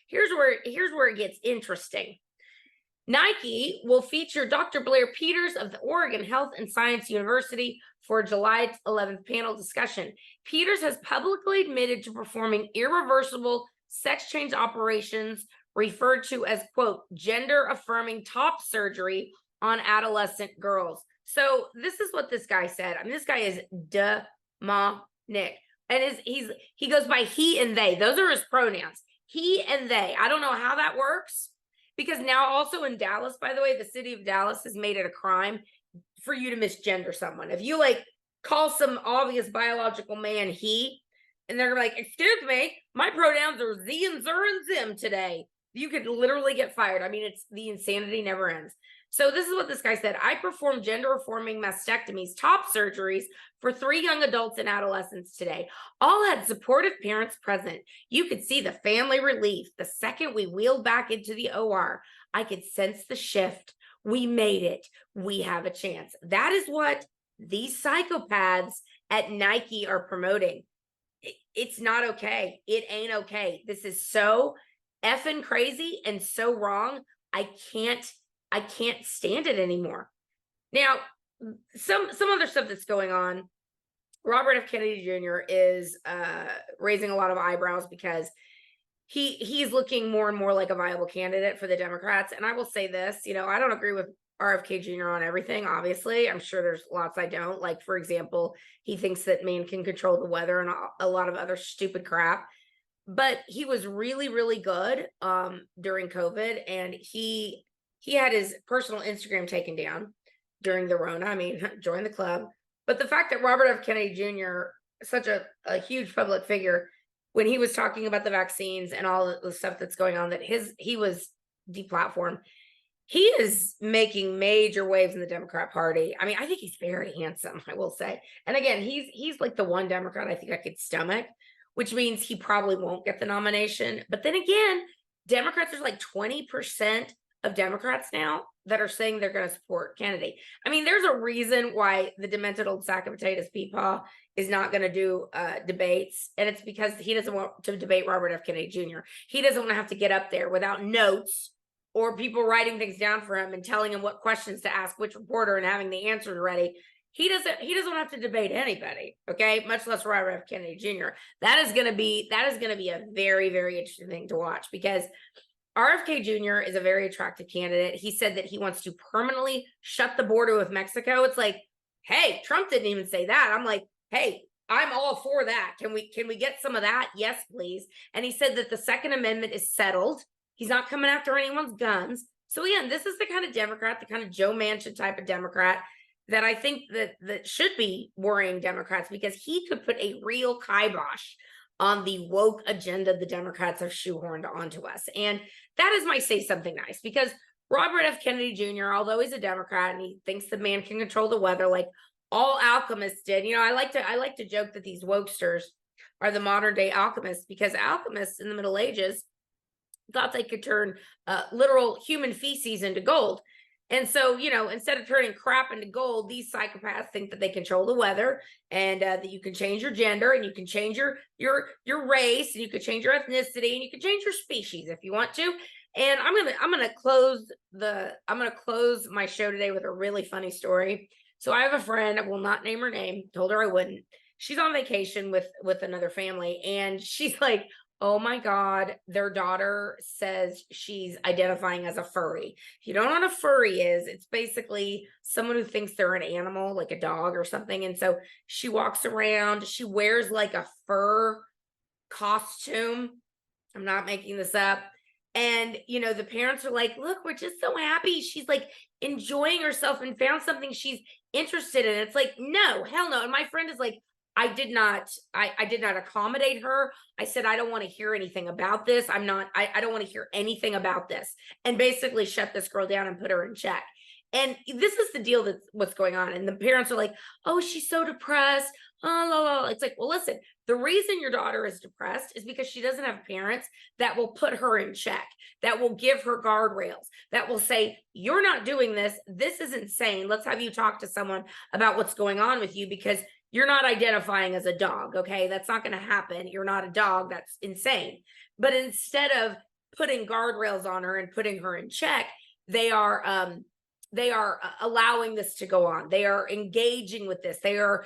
Here's where it gets interesting. Nike will feature Dr. Blair Peters of the Oregon Health and Science University for a July 11th panel discussion. Peters has publicly admitted to performing irreversible sex change operations referred to as, quote, gender-affirming top surgery on adolescent girls. So this is what this guy said. This guy is demonic. And he goes by he and they. Those are his pronouns. He and they. I don't know how that works, because now also in Dallas, by the way, the city of Dallas has made it a crime for you to misgender someone. If you call some obvious biological man he, and they're gonna be like, excuse me, my pronouns are ze and zer and zim today, you could literally get fired. It's the insanity never ends. So this is what this guy said. I performed gender-affirming mastectomies, top surgeries, for 3 young adults and adolescents today. All had supportive parents present. You could see the family relief the second we wheeled back into the OR. I could sense the shift. We made it. We have a chance. That is what these psychopaths at Nike are promoting. It's not okay. It ain't okay. This is so effing crazy and so wrong. I can't stand it anymore. Now, some other stuff that's going on. Robert F. Kennedy Jr. is raising a lot of eyebrows because he's looking more and more like a viable candidate for the Democrats. And I will say this, I don't agree with RFK Jr. on everything, obviously. I'm sure there's lots I don't. Like, for example, he thinks that man can control the weather and a lot of other stupid crap. But he was really, really good during COVID, and he had his personal Instagram taken down during the Rona. Join the club. But the fact that Robert F. Kennedy Jr., such a huge public figure, when he was talking about the vaccines and all the stuff that's going on, that he was deplatformed. He is making major waves in the Democrat Party. I think he's very handsome, I will say. And again, he's like the one Democrat I think I could stomach, which means he probably won't get the nomination. But then again, Democrats, there's 20% of Democrats now that are saying they're going to support Kennedy. There's a reason why the demented old sack of potatoes Peepaw is not going to do debates. And it's because he doesn't want to debate Robert F. Kennedy Jr. He doesn't want to have to get up there without notes or people writing things down for him and telling him what questions to ask which reporter and having the answers ready. He doesn't have to debate anybody, okay? Much less Robert F. Kennedy Jr. That is going to be a very, very interesting thing to watch, because RFK Jr. is a very attractive candidate. He said that he wants to permanently shut the border with Mexico. It's like, hey, Trump didn't even say that. I'm like, hey, I'm all for that. Can we get some of that? Yes, please. And he said that the Second Amendment is settled. He's not coming after anyone's guns. So again, this is the kind of Democrat, the kind of Joe Manchin type of Democrat that I think that should be worrying Democrats, because he could put a real kibosh on the woke agenda the Democrats have shoehorned onto us. And that is my say something nice, because Robert F. Kennedy Jr., although he's a Democrat and he thinks the man can control the weather like all alchemists did, I like to joke that these wokesters are the modern day alchemists, because alchemists in the Middle Ages thought they could turn literal human feces into gold. And so, instead of turning crap into gold, these psychopaths think that they control the weather, and that you can change your gender, and you can change your race, and you can change your ethnicity, and you can change your species if you want to. And I'm gonna close my show today with a really funny story. So I have a friend, I will not name her name, told her I wouldn't. She's on vacation with another family, and she's like, oh my God, their daughter says she's identifying as a furry. If you don't know what a furry is, it's basically someone who thinks they're an animal, like a dog or something. And so she walks around, she wears like a fur costume. I'm not making this up. And, the parents are like, look, we're just so happy. She's like enjoying herself and found something she's interested in. It's like, no, hell no. And my friend is like, I did not accommodate her. I said, I don't want to hear anything about this. I don't want to hear anything about this. And basically shut this girl down and put her in check. And this is the deal that's what's going on. And the parents are like, oh, she's so depressed. Oh, la, la. It's like, well, listen, the reason your daughter is depressed is because she doesn't have parents that will put her in check, that will give her guardrails, that will say, you're not doing this. This is insane. Let's have you talk to someone about what's going on with you, because you're not identifying as a dog, okay? That's not going to happen. You're not a dog. That's insane. But instead of putting guardrails on her and putting her in check, they are allowing this to go on. They are engaging with this. They are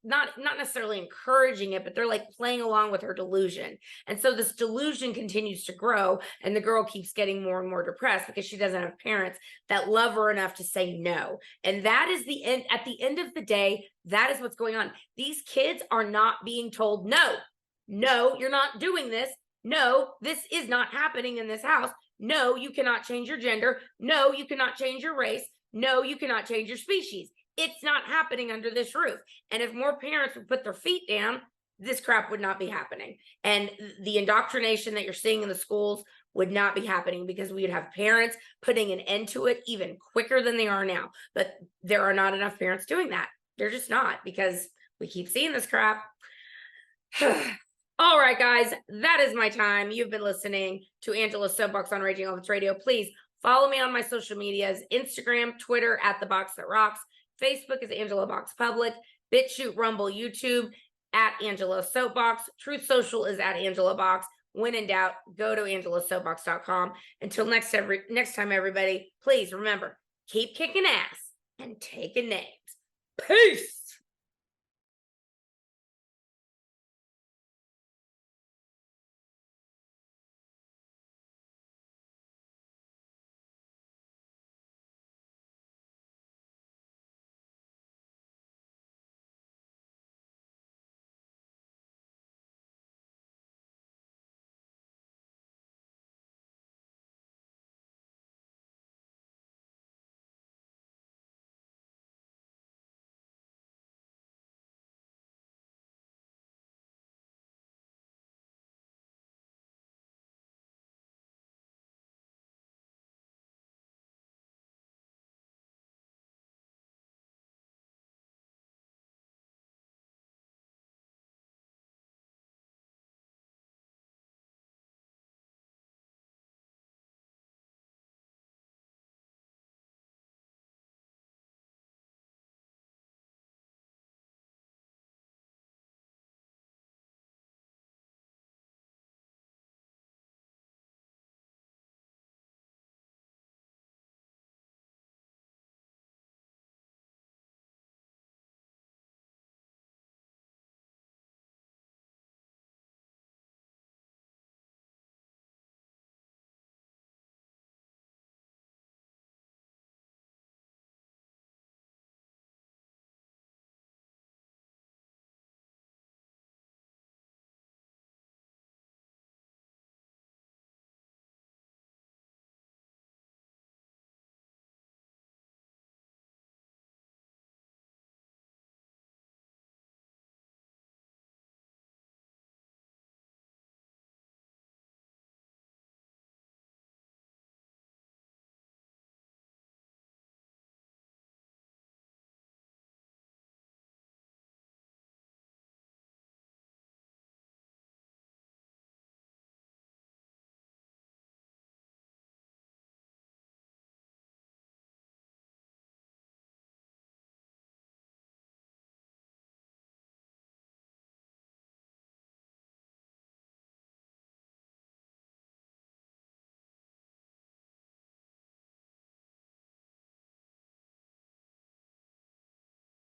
not necessarily encouraging it, but they're like playing along with her delusion. And so this delusion continues to grow, and the girl keeps getting more and more depressed because she doesn't have parents that love her enough to say no. And that is the end. At the end of the day, that is what's going on. These kids are not being told, no, you're not doing this. No, this is not happening in this house. No, you cannot change your gender. No, you cannot change your race. No, you cannot change your species. It's not happening under this roof. And if more parents would put their feet down, this crap would not be happening. And the indoctrination that you're seeing in the schools would not be happening, because we would have parents putting an end to it even quicker than they are now. But there are not enough parents doing that. They're just not, because we keep seeing this crap. All right, guys, that is my time. You've been listening to Angela's Soapbox on Raging Elephants Radio. Please follow me on my social medias: Instagram, Twitter @TheBoxThatRocks, Facebook is Angela Box Public, BitChute, Rumble, YouTube @Angela Soapbox, Truth Social is @Angela Box. When in doubt, go to angelasoapbox.com. Until next time, everybody, please remember, keep kicking ass and taking names. Peace.